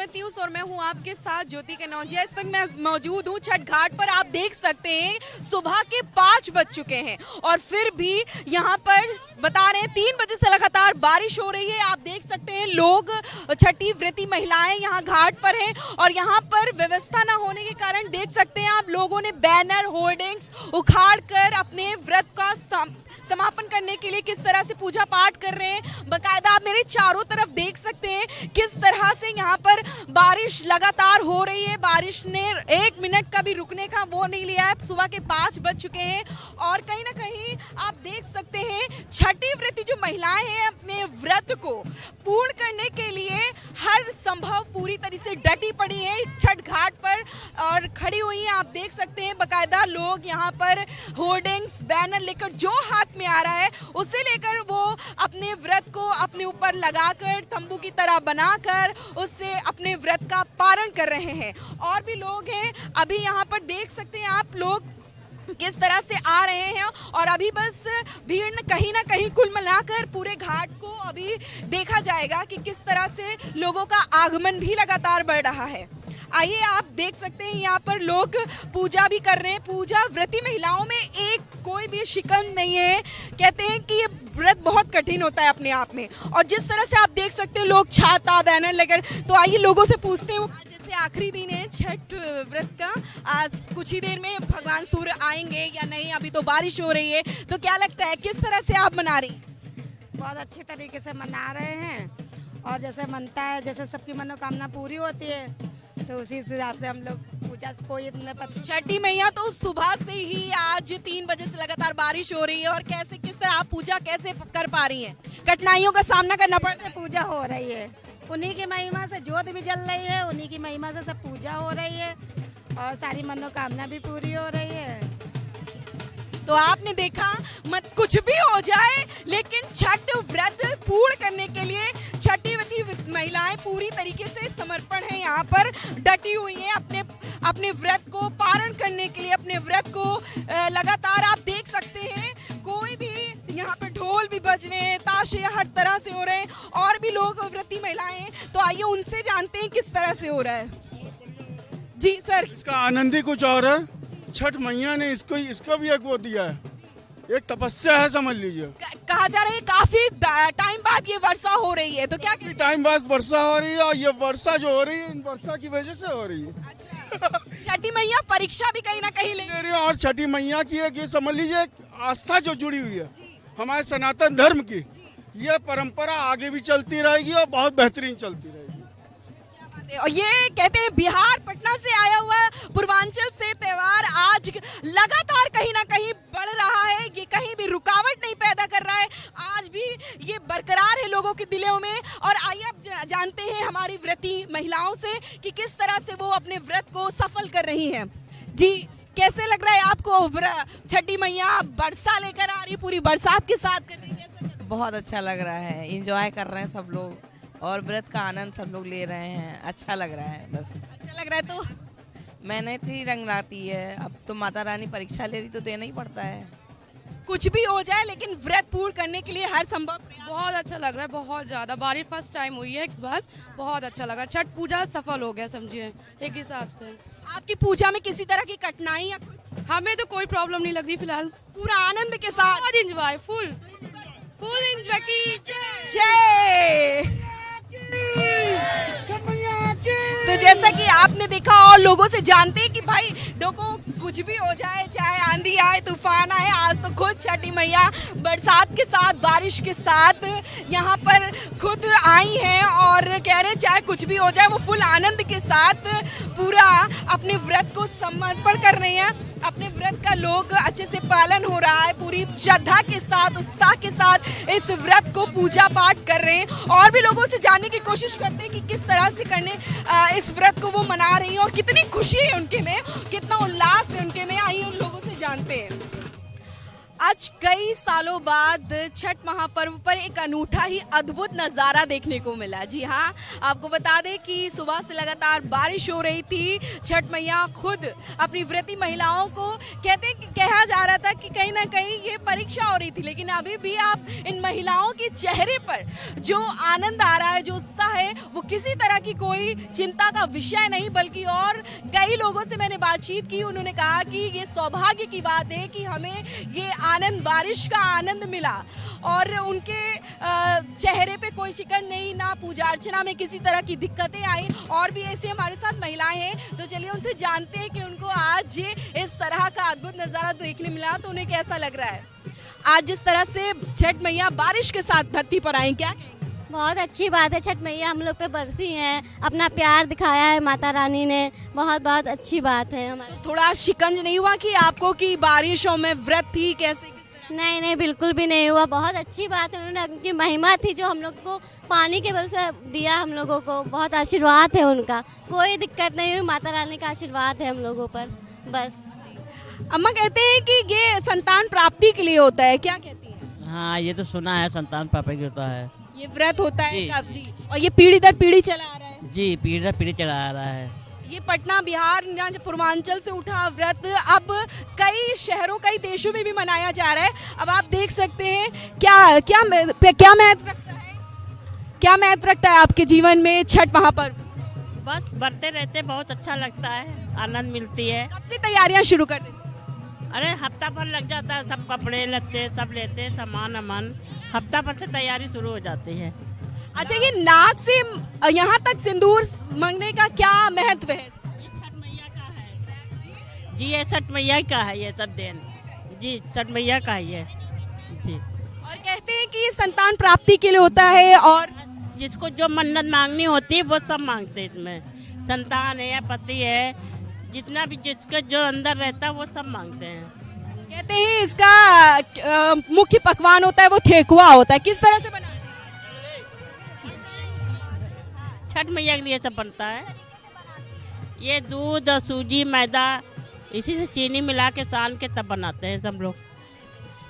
सुमन news और मैं हूं आपके साथ ज्योति कनौजिया। इस वक्त मैं मौजूद हूं छठ घाट पर। आप देख सकते हैं सुबह के 5 बज चुके हैं और फिर भी यहां पर बता रहे हैं 3 बजे से लगातार बारिश हो रही है। आप देख सकते हैं लोग, छठी व्रती महिलाएं यहां घाट पर हैं और यहां पर व्यवस्था न होने के कारण देख सकते हैं आप लोगों ने बैनर होर्डिंग्स उखाड़ कर अपने व्रत का समापन करने के लिए किस तरह से पूजा पाठ कर रहे हैं। बकायदा आप मेरे चारों तरफ देख सकते हैं किस तरह से यहाँ पर बारिश लगातार हो रही है। बारिश ने 1 मिनट का भी रुकने का वो नहीं लिया है। सुबह के 5 बज चुके हैं और कहीं ना कहीं आप देख सकते हैं छठी व्रती जो महिलाएं हैं अपने व्रत को पूर्ण करने के लिए हर संभव पूरी तरह से डटी पड़ी है छठ घाट पर और खड़ी हुई हैं। आप देख सकते हैं बकायदा लोग यहाँ पर होर्डिंग्स बैनर लेकर जो हाथ में आ रहा है उसे लेकर वो अपने व्रत को अपने ऊपर लगाकर तंबू की तरह बनाकर उससे अपने व्रत का पारण कर रहे हैं। और भी लोग हैं, अभी यहाँ पर देख सकते हैं आप लोग किस तरह से आ रहे हैं और अभी बस भीड़ कहीं ना कहीं कुल मिलाकर पूरे घाट को अभी देखा जाएगा कि किस तरह से लोगों का आगमन भी लगातार बढ़ रहा है। आइए आप देख सकते हैं यहाँ पर लोग पूजा भी कर रहे हैं। पूजा व्रती महिलाओं में एक कोई भी शिकन नहीं है। कहते हैं कि ये व्रत बहुत कठिन होता है अपने आप में और जिस तरह से आप देख सकते हैं लोग छाता बैनर लेकर। तो आइए लोगों से पूछते हैं, आज जैसे आखिरी दिन है छठ व्रत का, आज कुछ ही देर में भगवान सूर्य आएंगे या नहीं, अभी तो बारिश हो रही है, तो क्या लगता है किस तरह से आप मना रही? बहुत अच्छे तरीके से मना रहे हैं और जैसे मनता है, जैसे सबकी मनोकामना पूरी होती है तो उसी हिसाब से हम लोग पूजा कोई छठी मैया तो सुबह से ही आज 3 बजे से लगातार बारिश हो रही है और कैसे किस तरह आप पूजा कैसे कर पा रही हैं? कठिनाइयों का सामना करना पड़ रहा है? पूजा हो रही है, उन्हीं की महिमा से ज्योत भी जल रही है, उन्हीं की महिमा से सब पूजा हो रही है और सारी मनोकामना भी पूरी हो रही है। तो आपने देखा, मत कुछ भी हो जाए लेकिन छठ व्रत पूर्ण करने के लिए छठी व्रती महिलाएं पूरी तरीके से समर्पण है, यहाँ पर डटी हुई हैं अपने व्रत को पारण करने के लिए। अपने व्रत को लगातार आप देख सकते हैं कोई भी यहाँ पर ढोल भी बज रहे हैं, ताशे हर तरह से हो रहे हैं और भी लोग व्रती महिलाएं हैं। तो आइए उनसे जानते हैं किस तरह से हो रहा है। जी सर, इसका आनंद ही कुछ और है। छठ मैया ने इसको भी एक वो दिया है, एक तपस्या है समझ लीजिए। कहा जा रहा है काफी टाइम बाद ये वर्षा हो रही है, तो क्या टाइम बाद वर्षा हो रही है और ये वर्षा जो हो रही है इन वर्षा की वजह से हो रही है। अच्छा। छठी मैया परीक्षा भी कहीं ना कहीं ले रही है और छठी मैया की एक ये समझ लीजिए आस्था जो जुड़ी हुई है हमारे सनातन धर्म की, ये परंपरा आगे भी चलती रहेगी और बहुत बेहतरीन चलती रहेगी। और ये कहते हैं बिहार पटना से आया हुआ पूर्वांचल से त्योहार आज लगातार कहीं ना कहीं बढ़ रहा है, ये कहीं भी रुकावट नहीं पैदा कर रहा है, आज भी ये बरकरार है लोगों के दिलों में। और आइए आप जानते हैं हमारी व्रती महिलाओं से कि किस तरह से वो अपने व्रत को सफल कर रही हैं। जी, कैसे लग रहा है आपको? छठी मैया बरसा लेकर आ रही, पूरी बरसात के साथ कर रही है। बहुत अच्छा लग रहा है, इंजॉय कर रहे हैं सब लोग और व्रत का आनंद सब लोग ले रहे हैं। अच्छा लग रहा है, बस अच्छा लग रहा है। तो मेहनत ही रंग लाती है, अब तो माता रानी परीक्षा ले रही तो देना ही पड़ता है। कुछ भी हो जाए लेकिन व्रत पूर्ण करने के लिए हर संभव प्रयास। बहुत अच्छा लग रहा है, बहुत ज़्यादा। बारिश फर्स्ट टाइम हुई है इस बार, बहुत अच्छा लग रहा है। छठ पूजा सफल हो गया समझिए एक हिसाब से। आपकी पूजा में किसी तरह की कठिनाई या कुछ? हमें तो कोई प्रॉब्लम नहीं लग रही फिलहाल, पूरा आनंद के साथ बहुत एंजॉय, फुल एंजॉय की जय। तो जैसा कि आपने देखा और लोगों से जानते हैं कि भाई देखो कुछ भी हो जाए, चाहे आंधी आए तूफान आए, आज तो खुद छठी मैया बरसात के साथ बारिश के साथ यहाँ पर खुद आई हैं और कह रहे हैं चाहे कुछ भी हो जाए वो फुल आनंद के साथ पूरा अपने व्रत को समर्पण कर रहे हैं। अपने व्रत का लोग अच्छे से पालन हो रहा है, पूरी श्रद्धा के साथ उत्साह के साथ इस व्रत को पूजा पाठ कर रहे हैं और भी लोगों से जानने की कोशिश करते हैं कि किस तरह से इस व्रत को वो मना रही हैं और कितनी खुशी है उनके में, कितना उल्लास है उनके में। आइए उन लोगों से जानते हैं। आज कई सालों बाद छठ महापर्व पर एक अनूठा ही अद्भुत नज़ारा देखने को मिला। जी हाँ, आपको बता दें कि सुबह से लगातार बारिश हो रही थी। छठ मैया खुद अपनी व्रती महिलाओं को कहा जा रहा था कि कहीं ना कहीं ये परीक्षा हो रही थी, लेकिन अभी भी आप इन महिलाओं के चेहरे पर जो आनंद आ रहा है, जो उत्साह है, वो किसी तरह की कोई चिंता का विषय नहीं, बल्कि और कई लोगों से मैंने बातचीत की, उन्होंने कहा कि ये सौभाग्य की बात है कि हमें ये आनंद, बारिश का आनंद मिला और उनके चेहरे पे कोई शिकन नहीं, ना पूजा अर्चना में किसी तरह की दिक्कतें आई। और भी ऐसे हमारे साथ महिलाएं हैं, तो चलिए उनसे जानते हैं कि उनको आज इस तरह का अद्भुत नज़ारा देखने मिला तो उन्हें कैसा लग रहा है। आज जिस तरह से छठ मैया बारिश के साथ धरती पर आई, क्या कहेंगे? बहुत अच्छी बात है, छठ मैया हम लोग पे बरसी हैं, अपना प्यार दिखाया है माता रानी ने, बहुत बहुत अच्छी बात है हमारी। थोड़ा शिकंज नहीं हुआ कि आपको कि बारिशों में व्रत थी, कैसे? नहीं नहीं, बिल्कुल भी नहीं हुआ, बहुत अच्छी बात है। उन्होंने उनकी महिमा थी जो हम लोग को पानी के भरोसे दिया, हम लोगों को बहुत आशीर्वाद है उनका, कोई दिक्कत नहीं हुई, माता रानी का आशीर्वाद है हम लोगों पर बस। अम्मा कहते हैं कि ये संतान प्राप्ति के लिए होता है, क्या कहती हैं? हाँ, ये तो सुना है, संतान प्राप्ति होता है, ये व्रत होता है जी। कब जी, और ये पीढ़ी दर पीढ़ी चला आ रहा है। जी, पीढ़ी दर पीढ़ी चला आ रहा है। ये पटना बिहार यहाँ से पूर्वांचल से उठा व्रत अब कई शहरों, कई देशों में भी मनाया जा रहा है। अब आप देख सकते हैं क्या क्या क्या महत्व रखता है, क्या महत्व रखता है आपके जीवन में छठ महापर्व? बस बढ़ते रहते, बहुत अच्छा लगता है, आनंद मिलती है। कब से तैयारियां शुरू कर देते? अरे हफ्ता भर लग जाता है, सब कपड़े लत्ते सब लेते, सामान अमान, हफ्ता भर से तैयारी शुरू हो जाती है। अच्छा, ये नाक से यहाँ तक सिंदूर मांगने का क्या महत्व है? ये छठ मैया का है जी, ये छठ मैया का है, ये सब देन जी छठ मैया का है ये जी। और कहते हैं कि ये संतान प्राप्ति के लिए होता है, और जिसको जो मन्नत मांगनी होती है वो सब मांगते हैं इसमें, संतान है, पति है, जितना भी जिसका जो अंदर रहता है वो सब मांगते हैं। कहते हैं इसका मुख्य पकवान होता है वो ठेकुआ होता है, किस तरह से बनाते हैं? छठ मैया के लिए सब बनता है, ये दूध और सूजी मैदा इसी से चीनी मिला के सान के तब बनाते हैं सब लोग।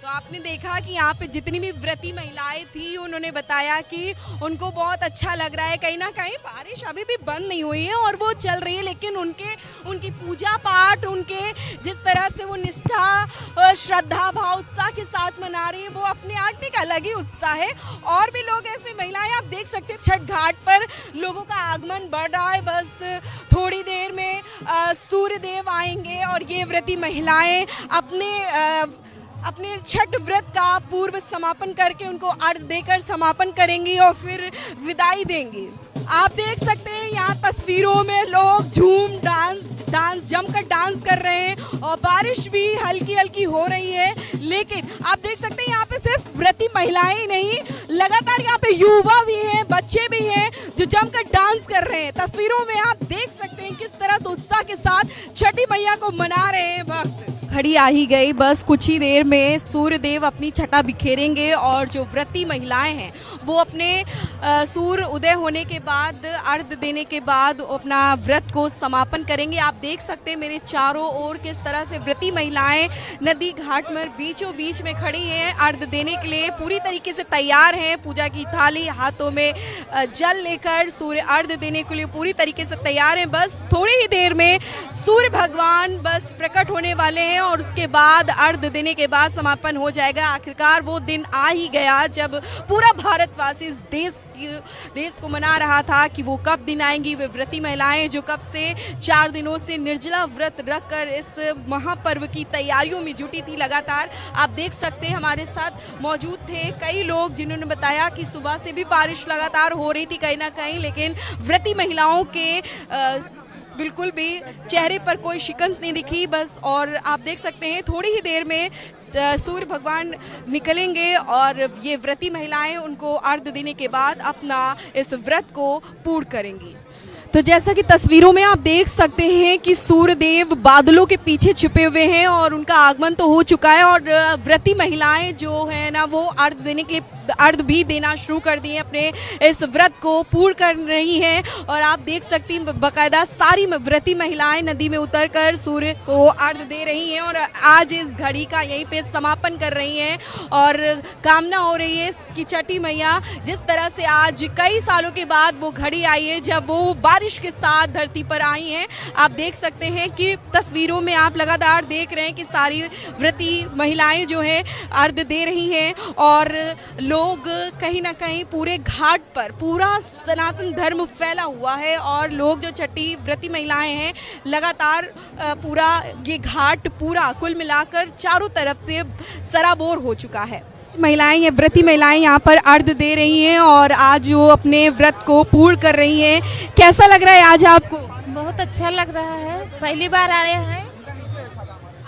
तो आपने देखा कि यहाँ पे जितनी भी व्रती महिलाएं थी, उन्होंने बताया कि उनको बहुत अच्छा लग रहा है। कहीं ना कहीं बारिश अभी भी बंद नहीं हुई है और वो चल रही है, लेकिन उनकी पूजा पाठ, उनके जिस तरह से वो निष्ठा, श्रद्धा भाव, उत्साह के साथ मना रही है, वो अपने आप एक अलग ही उत्साह है। और भी लोग ऐसे महिलाएं आप देख सकते हैं, छठ घाट पर लोगों का आगमन बढ़ रहा है। बस थोड़ी देर में सूर्य देव आएंगे और ये व्रती महिलाएं अपने छठ व्रत का पूर्व समापन करके उनको अर्घ देकर समापन करेंगी और फिर विदाई देंगी। आप देख सकते हैं यहाँ तस्वीरों में लोग झूम डांस जमकर डांस कर रहे हैं और बारिश भी हल्की हल्की हो रही है। लेकिन आप देख सकते हैं यहाँ पे सिर्फ व्रती महिलाएं ही नहीं, लगातार यहाँ पे युवा भी हैं, बच्चे भी हैं जो जमकर डांस कर रहे हैं। तस्वीरों में आप देख सकते हैं किस तरह से उत्साह के साथ छठी मैया को मना रहे हैं। वक्त घड़ी आ ही गई, बस कुछ ही देर में सूर्य देव अपनी छटा बिखेरेंगे और जो व्रती महिलाएं हैं वो अपने सूर्य उदय होने के बाद, अर्घ देने के बाद अपना व्रत को समापन करेंगे। आप देख सकते हैं मेरे चारों ओर किस तरह से व्रती महिलाएं नदी घाट में बीचों बीच में खड़ी हैं, अर्घ देने के लिए पूरी तरीके से तैयार हैं। पूजा की थाली हाथों में जल लेकर सूर्य अर्घ देने के लिए पूरी तरीके से तैयार हैं। बस थोड़ी ही देर में सूर्य भगवान बस प्रकट होने वाले हैं और उसके बाद अर्घ देने के बाद समापन हो जाएगा। आखिरकार वो दिन आ ही गया जब पूरा भारतवासी इस देश को मना रहा था कि वो कब दिन आएंगी। वे व्रती महिलाएं जो कब से 4 दिनों से निर्जला व्रत रखकर इस महापर्व की तैयारियों में जुटी थी लगातार। आप देख सकते हैं हमारे साथ मौजूद थे कई लोग जिन्होंने बताया कि सुबह से भी बारिश लगातार हो रही थी कहीं ना कहीं, लेकिन व्रती महिलाओं के बिल्कुल भी चेहरे पर कोई शिकंज नहीं दिखी। बस और आप देख सकते हैं थोड़ी ही देर में सूर्य भगवान निकलेंगे और ये व्रती महिलाएं उनको अर्घ देने के बाद अपना इस व्रत को पूर्ण करेंगी। तो जैसा कि तस्वीरों में आप देख सकते हैं कि सूर्य देव बादलों के पीछे छिपे हुए हैं और उनका आगमन तो हो चुका है और व्रती महिलाएं जो है ना वो अर्घ देने के लिए अर्घ भी देना शुरू कर दिए, अपने इस व्रत को पूर्ण कर रही हैं। और आप देख सकती हैं बाकायदा सारी व्रती महिलाएं नदी में उतरकर सूर्य को अर्घ दे रही हैं और आज इस घड़ी का यहीं पे समापन कर रही हैं। और कामना हो रही है कि छठी मैया जिस तरह से आज कई सालों के बाद वो घड़ी आई है जब वो बारिश के साथ धरती पर आई हैं। आप देख सकते हैं कि तस्वीरों में आप लगातार देख रहे हैं कि सारी व्रती महिलाएं जो हैं अर्घ दे रही हैं और लोग कहीं ना कहीं पूरे घाट पर पूरा सनातन धर्म फैला हुआ है और लोग जो छठी व्रती महिलाएं हैं लगातार पूरा ये घाट पूरा कुल मिलाकर चारों तरफ से सराबोर हो चुका है। महिलाएं, ये व्रती महिलाएं यहाँ पर अर्घ दे रही हैं और आज वो अपने व्रत को पूर्ण कर रही हैं। कैसा लग रहा है आज आपको? बहुत अच्छा लग रहा है, पहली बार आ रहे हैं।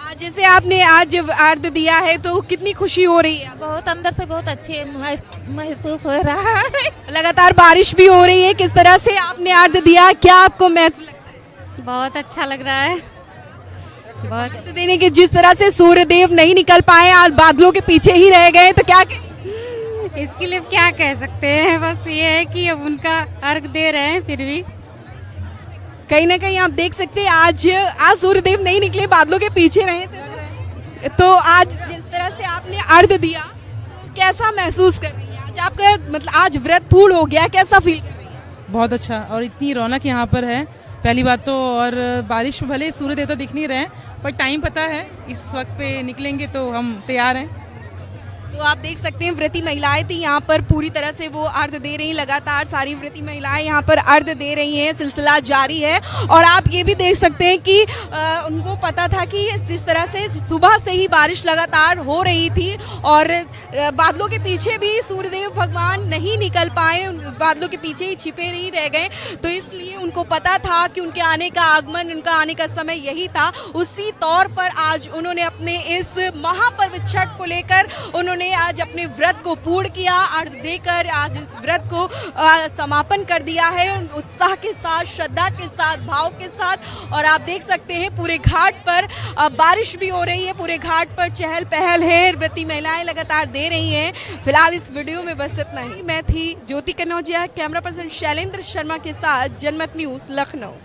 आज जैसे आपने आज अर्घ दिया है तो कितनी खुशी हो रही है? बहुत अंदर से बहुत अच्छी महसूस हो रहा है। लगातार बारिश भी हो रही है, किस तरह से आपने अर्घ दिया, क्या आपको महत्व लगता है? बहुत अच्छा लग रहा है, बहुत। अर्घ देने के जिस तरह से सूर्य देव नहीं निकल पाए, आज बादलों के पीछे ही रह गए, तो क्या कहें? इसके लिए क्या कह सकते हैं, बस ये है कि अब उनका अर्घ दे रहे हैं। फिर भी कहीं ना कहीं आप देख सकते हैं आज सूर्यदेव नहीं निकले, बादलों के पीछे रहे थे, तो आज जिस तरह से आपने अर्घ दिया तो कैसा महसूस कर रही है आज आपका, मतलब आज व्रत पूर्ण हो गया, कैसा फील कर रही है? बहुत अच्छा, और इतनी रौनक यहाँ पर है पहली बात तो, और बारिश में भले सूर्य देवता दिख नहीं रहे हैं पर टाइम पता है इस वक्त पे निकलेंगे तो हम तैयार हैं। तो आप देख सकते हैं व्रती महिलाएं थी यहाँ पर पूरी तरह से वो अर्घ दे रही हैं, लगातार सारी व्रती महिलाएं यहाँ पर अर्घ दे रही हैं, सिलसिला जारी है। और आप ये भी देख सकते हैं कि उनको पता था कि जिस तरह से सुबह से ही बारिश लगातार हो रही थी और बादलों के पीछे भी सूर्यदेव भगवान नहीं निकल पाए, बादलों के पीछे ही छिपे नहीं रह गए, तो इसलिए उनको पता था कि उनके आने का आगमन, उनका आने का समय यही था। उसी तौर पर आज उन्होंने अपने इस महापर्व छठ को लेकर उन्होंने आज अपने व्रत को पूर्ण किया, अर्घ देकर आज इस व्रत को समापन कर दिया है उत्साह के साथ, श्रद्धा के साथ, भाव के साथ। और आप देख सकते हैं पूरे घाट पर बारिश भी हो रही है, पूरे घाट पर चहल पहल है, व्रती महिलाएं लगातार दे रही हैं। फिलहाल इस वीडियो में बस इतना ही। मैं थी ज्योति कनौजिया, कैमरा पर्सन शैलेंद्र शर्मा के साथ, जनमत न्यूज़, लखनऊ।